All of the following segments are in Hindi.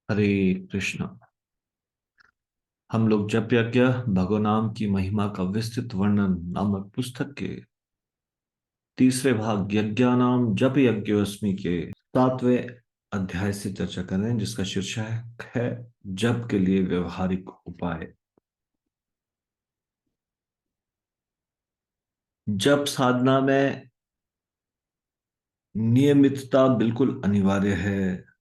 हरे कृष्णा। हम लोग जप यज्ञ भगवनाम की महिमा का विस्तृत वर्णन नामक पुस्तक के तीसरे भाग यज्ञानाम जप यज्ञोस्मि के 7वें अध्याय से चर्चा कर रहे हैं, जिसका शीर्षक है जप के लिए व्यवहारिक उपाय। जप साधना में नियमितता बिल्कुल अनिवार्य है।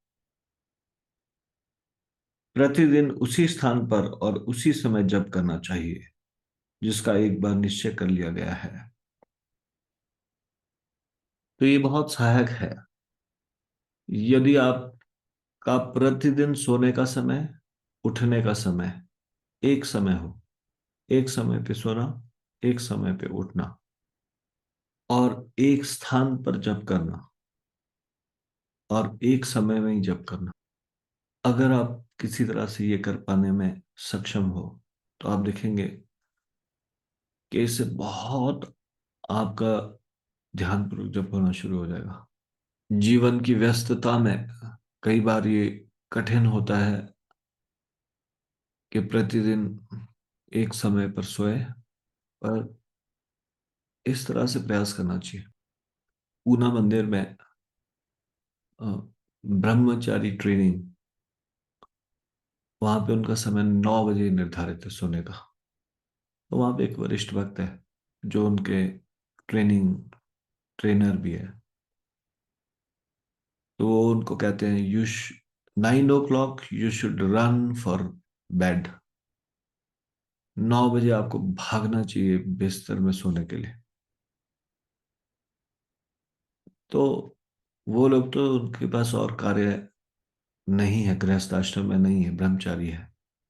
प्रतिदिन उसी स्थान पर और उसी समय जप करना चाहिए, जिसका एक बार निश्चय कर लिया गया है। तो ये बहुत सहायक है। यदि आपका प्रतिदिन सोने का समय, उठने का समय एक समय हो, एक समय पे सोना, एक समय पे उठना और एक स्थान पर जप करना और एक समय में ही जप करना, अगर आप किसी तरह से ये कर पाने में सक्षम हो, तो आप देखेंगे कि इससे बहुत आपका ध्यानपूर्वक जप होना शुरू हो जाएगा। जीवन की व्यस्तता में कई बार ये कठिन होता है कि प्रतिदिन एक समय पर सोए, पर इस तरह से प्रयास करना चाहिए। पूना मंदिर में अ, ब्रह्मचारी ट्रेनिंग, वहां पे उनका समय 9 बजे निर्धारित है सोने का। तो वहां पे एक वरिष्ठ भक्त है जो उनके ट्रेनिंग ट्रेनर भी है। तो वो उनको कहते हैं 9 o'clock you should run for bed. 9 बजे आपको भागना चाहिए बिस्तर में सोने के लिए। तो वो लोग तो उनके पास और कार्य नहीं है, गृहस्थ आश्रम में नहीं है, ब्रह्मचारी है।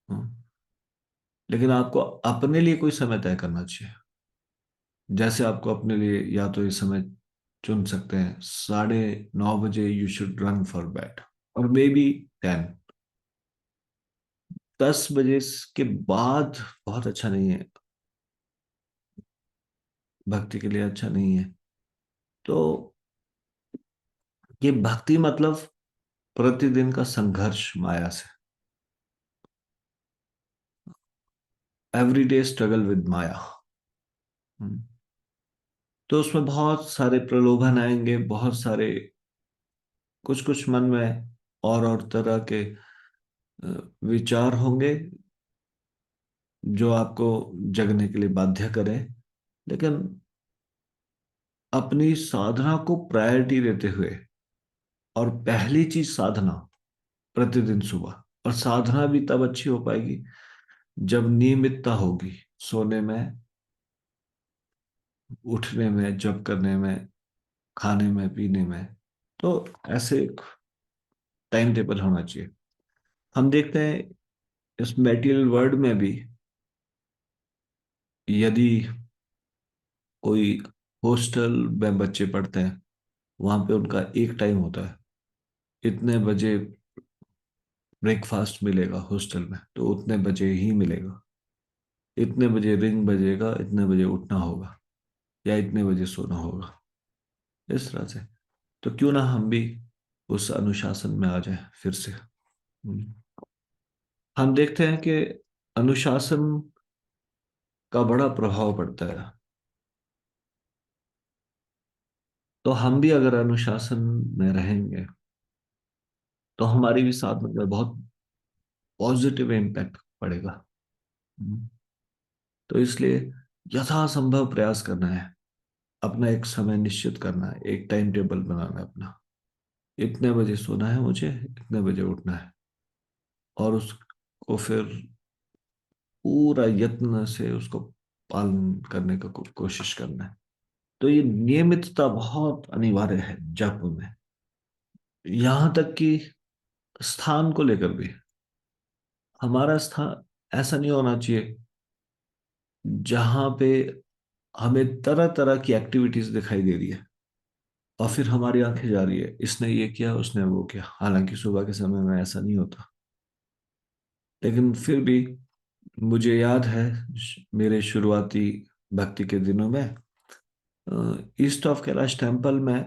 हम्म। लेकिन आपको अपने लिए कोई समय तय करना चाहिए। जैसे आपको अपने लिए या तो ये समय चुन सकते हैं, 9:30 बजे you should run for bed, और मे बी 10। 10 बजे के बाद बहुत अच्छा नहीं है, भक्ति के लिए अच्छा नहीं है। तो ये भक्ति मतलब प्रतिदिन का संघर्ष माया से, एवरीडे स्ट्रगल विद माया। हम्म। तो उसमें बहुत सारे प्रलोभन आएंगे, बहुत सारे कुछ कुछ मन में और तरह के विचार होंगे जो आपको जगने के लिए बाध्य करें। लेकिन अपनी साधना को प्रायोरिटी देते हुए, और पहली चीज साधना प्रतिदिन सुबह, और साधना भी तब अच्छी हो पाएगी जब नियमितता होगी सोने में, उठने में, जप करने में, खाने में, पीने में। तो ऐसे एक टाइम टेबल होना चाहिए। हम देखते हैं इस मेटीरियल वर्ल्ड में भी, यदि कोई हॉस्टल में बच्चे पढ़ते हैं, वहां पे उनका एक टाइम होता है, इतने बजे ब्रेकफास्ट मिलेगा हॉस्टल में, तो उतने बजे ही मिलेगा। इतने बजे रिंग बजेगा, इतने बजे उठना होगा या इतने बजे सोना होगा, इस तरह से। तो क्यों ना हम भी उस अनुशासन में आ जाएं फिर से। हम्म। हम देखते हैं कि अनुशासन का बड़ा प्रभाव पड़ता है। तो हम भी अगर अनुशासन में रहेंगे, तो हमारी भी साधना में बहुत पॉजिटिव इम्पैक्ट पड़ेगा। हम्म। तो इसलिए यथासंभव प्रयास करना है, अपना एक समय निश्चित करना है, एक टाइम टेबल बनाना है अपना। इतने बजे सोना है मुझे, इतने बजे उठना है, और उसको फिर पूरा यत्न से उसको पालन करने का कोशिश करना है। तो ये नियमितता बहुत अनिवार्य है जप में। यहां तक कि स्थान को लेकर भी हमारा स्थान ऐसा नहीं होना चाहिए जहां पे हमें तरह तरह की एक्टिविटीज दिखाई दे रही है और फिर हमारी आंखें जा रही है, इसने ये किया, उसने वो किया। हालांकि सुबह के समय में ऐसा नहीं होता, लेकिन फिर भी मुझे याद है मेरे शुरुआती भक्ति के दिनों में ईस्ट ऑफ कैलाश टेम्पल में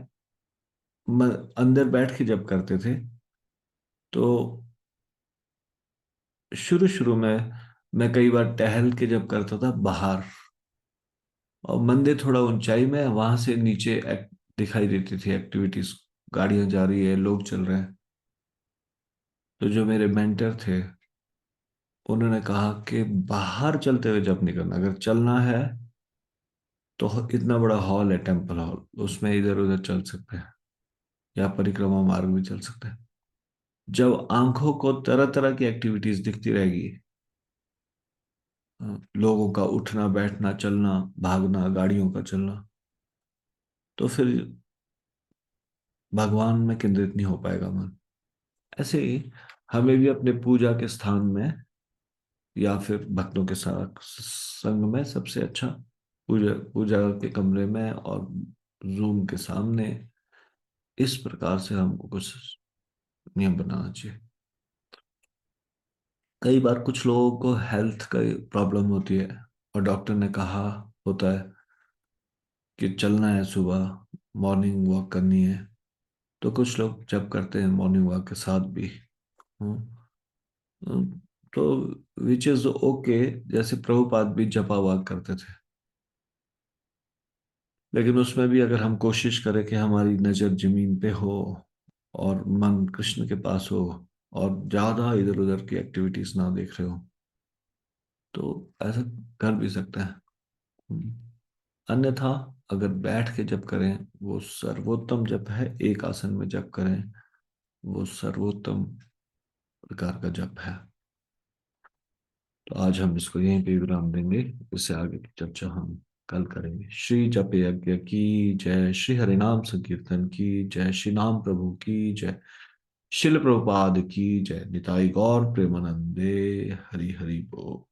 अंदर बैठ के जब करते थे, तो शुरू शुरू में मैं कई बार टहल के जब करता था बाहर, और मंदिर थोड़ा ऊंचाई में है, वहां से नीचे दिखाई देती थी एक्टिविटीज, गाड़ियां जा रही है, लोग चल रहे हैं। तो जो मेरे मेंटर थे, उन्होंने कहा कि बाहर चलते हुए जब नहीं करना, अगर चलना है तो इतना बड़ा हॉल है, टेम्पल हॉल, उसमें इधर उधर चल सकते हैं, या परिक्रमा मार्ग भी चल सकते हैं। जब आंखों को तरह तरह की एक्टिविटीज दिखती रहेगी, लोगों का उठना बैठना चलना भागना गाड़ियों का चलना, तो फिर भगवान में केंद्रित नहीं हो पाएगा मन। ऐसे ही हमें भी अपने पूजा के स्थान में या फिर भक्तों के साथ संग में सबसे अच्छा पूजा पूजा के कमरे में और जूम के सामने, इस प्रकार से हमको कुछ नियम बनाना चाहिए। कई बार कुछ लोगों को हेल्थ का प्रॉब्लम होती है, और डॉक्टर ने कहा होता है कि चलना है, सुबह मॉर्निंग वॉक करनी है। तो कुछ लोग जब करते हैं मॉर्निंग वॉक के साथ भी। हम्म, तो विच इज ओके, जैसे प्रभुपाद भी जपा वॉक करते थे। लेकिन उसमें भी अगर हम कोशिश करें कि हमारी नजर जमीन पे हो और मन कृष्ण के पास हो, और ज्यादा इधर उधर की एक्टिविटीज ना देख रहे हो, तो ऐसा कर भी सकते हैं। हम्म। अन्यथा अगर बैठ के जप करें, वो सर्वोत्तम जप है, एक आसन में जप करें, वो सर्वोत्तम प्रकार का जप है। तो आज हम इसको यहीं पे विराम देंगे, इससे आगे की चर्चा हम कल करेंगे। श्री जप यज्ञ की जय, श्री हरिनाम संकीर्तन की जय, श्री नाम प्रभु की जय, शिल प्रभुपाद की जय, निताई गौर प्रेमानंदे, हरि हरि बोल।